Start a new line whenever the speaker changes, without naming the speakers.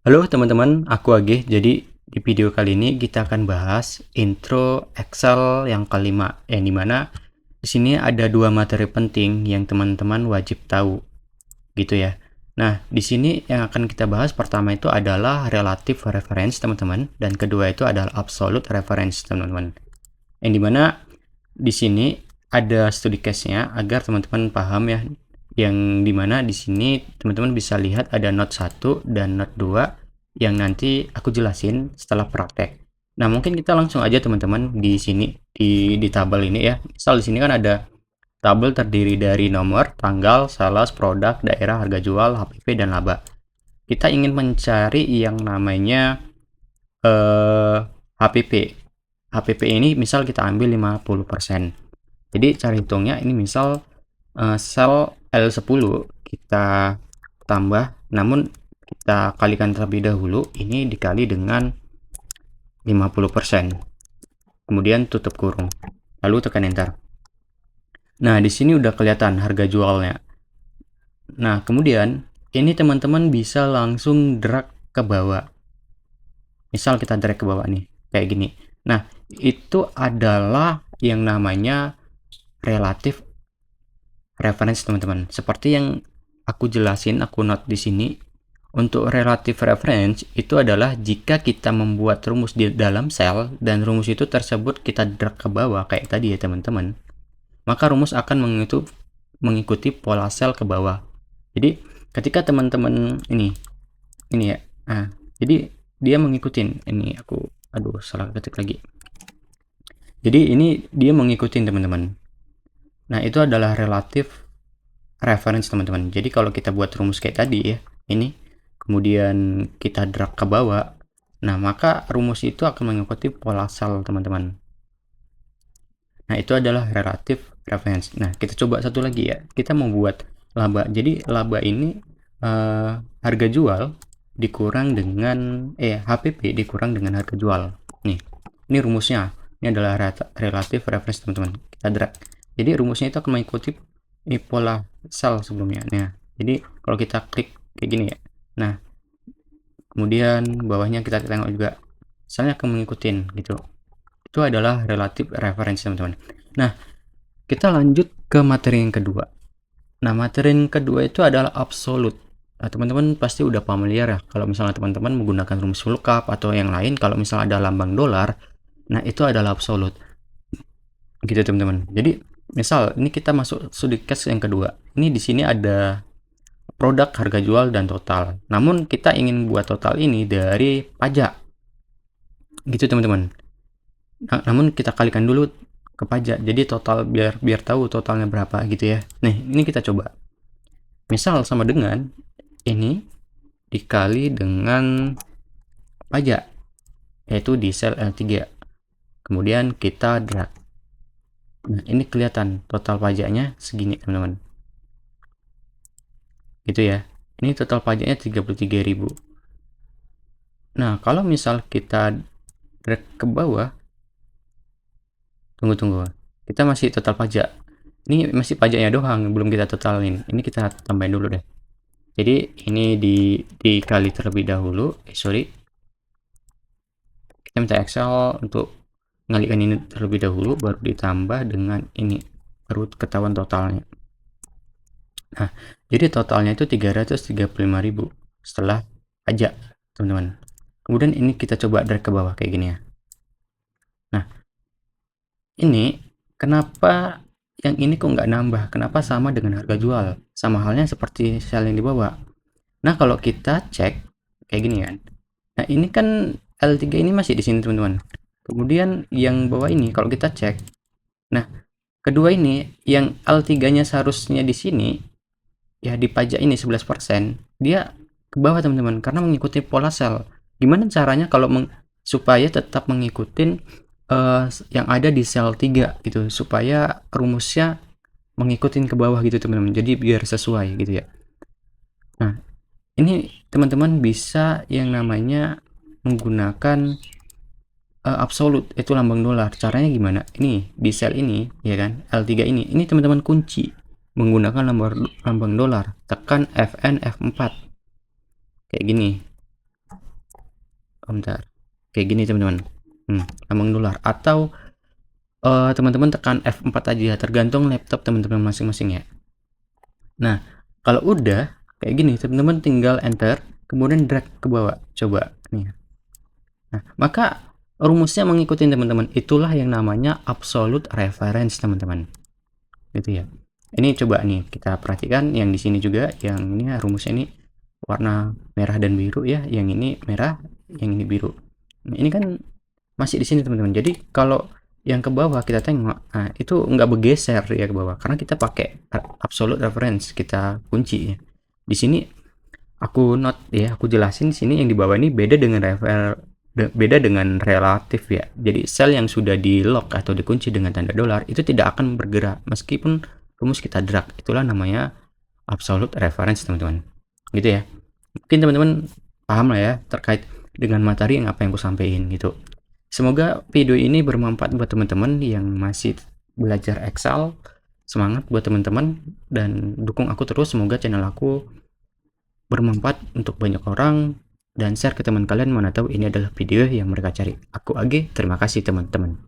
Halo teman-teman, aku Age. Jadi di video kali ini kita akan bahas intro Excel yang kelima, yang dimana di sini ada dua materi penting yang teman-teman wajib tahu, gitu ya. Nah, di sini yang akan kita bahas pertama itu adalah relative reference teman-teman, dan kedua itu adalah absolute reference teman-teman. Yang dimana di sini ada studi case-nya agar teman-teman paham ya. Yang dimana di sini teman-teman bisa lihat ada note 1 dan note 2 yang nanti aku jelasin setelah praktek. Nah, mungkin kita langsung aja teman-teman di sini di tabel ini ya. Misal di sini kan ada tabel terdiri dari nomor, tanggal, sales, produk, daerah, harga jual, HPP, dan laba. Kita ingin mencari yang namanya HPP. HPP ini misal kita ambil 50%. Jadi cara hitungnya ini misal sel L10 kita tambah, namun kita kalikan terlebih dahulu, ini dikali dengan 50%. Kemudian tutup kurung. Lalu tekan enter. Nah, di sini udah kelihatan harga jualnya. Nah, kemudian ini teman-teman bisa langsung drag ke bawah. Misal kita drag ke bawah nih, kayak gini. Nah, itu adalah yang namanya relative reference teman-teman. Seperti yang aku jelasin, aku note di sini. Untuk relative reference itu adalah jika kita membuat rumus di dalam sel dan rumus itu tersebut kita drag ke bawah kayak tadi ya teman-teman, maka rumus akan mengikuti pola sel ke bawah. Jadi ketika teman-teman ini ya, nah, jadi dia mengikutin ini, aku salah ketik lagi. Jadi ini dia mengikutin teman-teman. Nah, itu adalah relative reference teman-teman. Jadi kalau kita buat rumus kayak tadi ya, ini kemudian kita drag ke bawah, nah maka rumus itu akan mengikuti pola sel teman-teman. Nah, itu adalah relative reference. Nah, kita coba satu lagi ya, kita membuat laba. Jadi laba ini harga jual dikurang dengan HPP dikurang dengan harga jual. Nih, ini rumusnya. Ini adalah relative reference teman-teman. Kita drag. Jadi rumusnya itu akan mengikuti pola sel sebelumnya. Nah, jadi kalau kita klik kayak gini ya. Nah, kemudian bawahnya kita tengok juga, misalnya akan mengikuti gitu. Itu adalah relative reference teman-teman. Nah, kita lanjut ke materi yang kedua. Nah, materi yang kedua itu adalah absolute. Nah, teman-teman pasti udah familiar ya kalau misalnya teman-teman menggunakan rumus lookup atau yang lain, kalau misalnya ada lambang dolar, nah itu adalah absolute. Gitu teman-teman. Jadi misal ini kita masuk studi case yang kedua. Ini di sini ada produk, harga jual, dan total. Namun kita ingin buat total ini dari pajak. Gitu teman-teman. Nah, namun kita kalikan dulu ke pajak. Jadi total biar tahu totalnya berapa gitu ya. Nah, ini kita coba. Misal sama dengan ini dikali dengan pajak, yaitu di sel L3. Kemudian kita drag. Nah, ini kelihatan total pajaknya segini teman-teman. Gitu ya. Ini total pajaknya 33.000. Nah, kalau misal kita drag ke bawah, tunggu. Kita masih total pajak. Ini masih pajaknya doang, belum kita totalin. Ini kita tambahin dulu deh. Jadi ini dikali terlebih dahulu. Kita minta Excel untuk ngalihkan ini terlebih dahulu, baru ditambah dengan ini, baru ketahuan totalnya. Nah, jadi totalnya itu 335.000 setelah pajak, teman-teman. Kemudian ini kita coba drag ke bawah kayak gini ya. Nah, ini kenapa yang ini kok nggak nambah? Kenapa sama dengan harga jual? Sama halnya seperti sel yang di bawah. Nah, kalau kita cek kayak gini kan. Nah, ini kan L3 ini masih di sini, teman-teman. Kemudian yang bawah ini kalau kita cek. Nah, kedua ini yang L3-nya seharusnya di sini ya, di pajak ini 11%, dia ke bawah teman-teman karena mengikuti pola sel. Gimana caranya kalau supaya tetap mengikuti yang ada di sel 3 gitu, supaya rumusnya mengikuti ke bawah gitu teman-teman, jadi biar sesuai gitu ya. Nah, ini teman-teman bisa yang namanya menggunakan absolute, itu lambang dolar. Caranya gimana? Ini di sel ini ya kan, L3 ini teman-teman kunci menggunakan lambang dolar, tekan FN F4 kayak gini. bentar, kayak gini teman-teman. Lambang dolar, atau teman-teman tekan F4 aja, tergantung laptop teman-teman masing-masing ya. Nah, kalau udah kayak gini, teman-teman tinggal enter, kemudian drag ke bawah, coba nih. Nah, maka rumusnya mengikuti teman-teman, itulah yang namanya absolute reference teman-teman, gitu ya. Ini coba nih kita perhatikan yang di sini juga, yang ini rumusnya ini warna merah dan biru ya, yang ini merah, yang ini biru. Nah, ini kan masih di sini teman-teman. Jadi kalau yang ke bawah kita tengok, nah itu nggak bergeser ya ke bawah karena kita pakai absolute reference, kita kunci ya. Di sini aku note ya, aku jelasin sini yang di bawah ini beda dengan relatif ya. Jadi sel yang sudah di lock atau dikunci dengan tanda dolar itu tidak akan bergerak meskipun rumus kita drag. Itulah namanya absolute reference teman-teman, gitu ya. Mungkin teman-teman paham lah ya terkait dengan materi yang apa yang aku sampaikan gitu. Semoga video ini bermanfaat buat teman-teman yang masih belajar Excel. Semangat buat teman-teman dan dukung aku terus, semoga channel aku bermanfaat untuk banyak orang, dan share ke teman kalian, mana tahu ini adalah video yang mereka cari. Aku Age, terima kasih teman-teman.